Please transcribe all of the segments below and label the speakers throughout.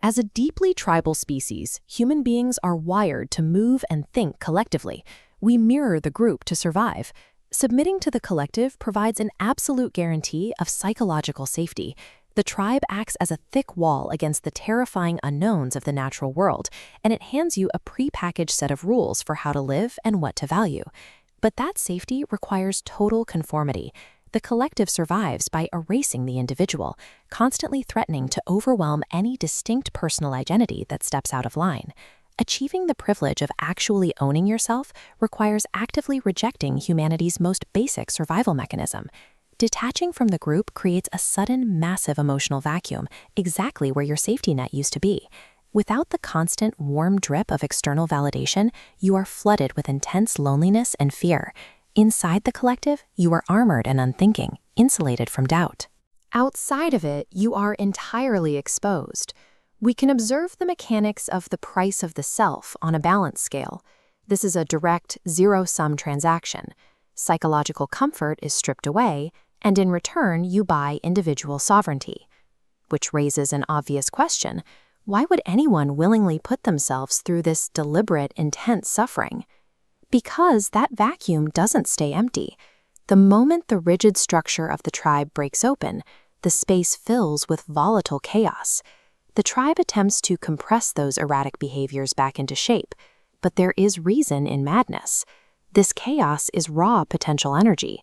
Speaker 1: As a deeply tribal species, human beings are wired to move and think collectively. We mirror the group to survive. Submitting to the collective provides an absolute guarantee of psychological safety. The tribe acts as a thick wall against the terrifying unknowns of the natural world, and it hands you a prepackaged set of rules for how to live and what to value. But that safety requires total conformity. The collective survives by erasing the individual, constantly threatening to overwhelm any distinct personal identity that steps out of line. Achieving the privilege of actually owning yourself requires actively rejecting humanity's most basic survival mechanism. Detaching from the group creates a sudden, massive emotional vacuum, exactly where your safety net used to be. Without the constant, warm drip of external validation, you are flooded with intense loneliness and fear. Inside the collective, you are armored and unthinking, insulated from doubt. Outside of it, you are entirely exposed. We can observe the mechanics of the price of the self on a balance scale. This is a direct, zero-sum transaction. Psychological comfort is stripped away, and in return, you buy individual sovereignty. Which raises an obvious question: why would anyone willingly put themselves through this deliberate, intense suffering? Because that vacuum doesn't stay empty. The moment the rigid structure of the tribe breaks open, the space fills with volatile chaos. The tribe attempts to compress those erratic behaviors back into shape, but there is reason in madness. This chaos is raw potential energy.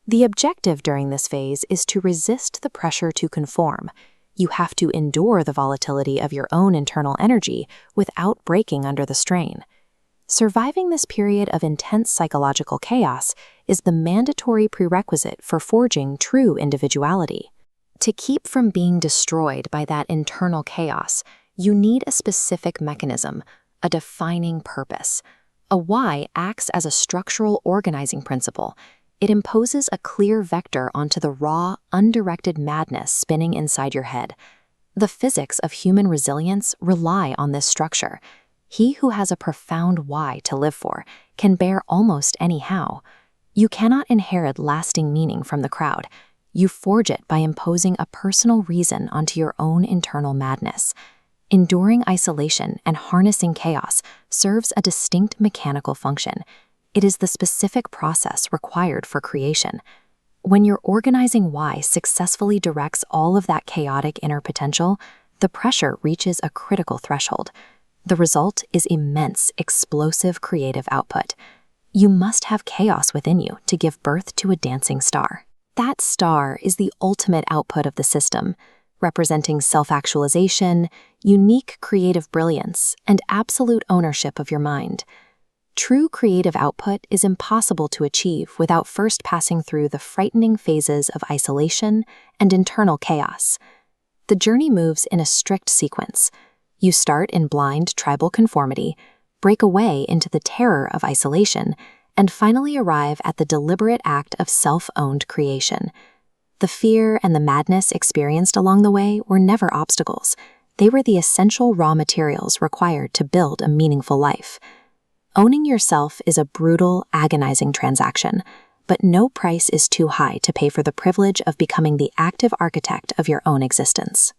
Speaker 1: The objective during this phase is to resist the pressure to conform. You have to endure the volatility of your own internal energy without breaking under the strain. Surviving this period of intense psychological chaos is the mandatory prerequisite for forging true individuality. To keep from being destroyed by that internal chaos, you need a specific mechanism, a defining purpose. A why acts as a structural organizing principle. It imposes a clear vector onto the raw, undirected madness spinning inside your head. The physics of human resilience rely on this structure. He who has a profound why to live for can bear almost any how. You cannot inherit lasting meaning from the crowd. You forge it by imposing a personal reason onto your own internal madness. Enduring isolation and harnessing chaos serves a distinct mechanical function. It is the specific process required for creation. When your organizing why successfully directs all of that chaotic inner potential, the pressure reaches a critical threshold. The result is immense, explosive creative output. You must have chaos within you to give birth to a dancing star. That star is the ultimate output of the system, representing self-actualization, unique creative brilliance, and absolute ownership of your mind. True creative output is impossible to achieve without first passing through the frightening phases of isolation and internal chaos. The journey moves in a strict sequence. You start in blind tribal conformity, break away into the terror of isolation, and finally arrive at the deliberate act of self-owned creation. The fear and the madness experienced along the way were never obstacles. They were the essential raw materials required to build a meaningful life. Owning yourself is a brutal, agonizing transaction, but no price is too high to pay for the privilege of becoming the active architect of your own existence.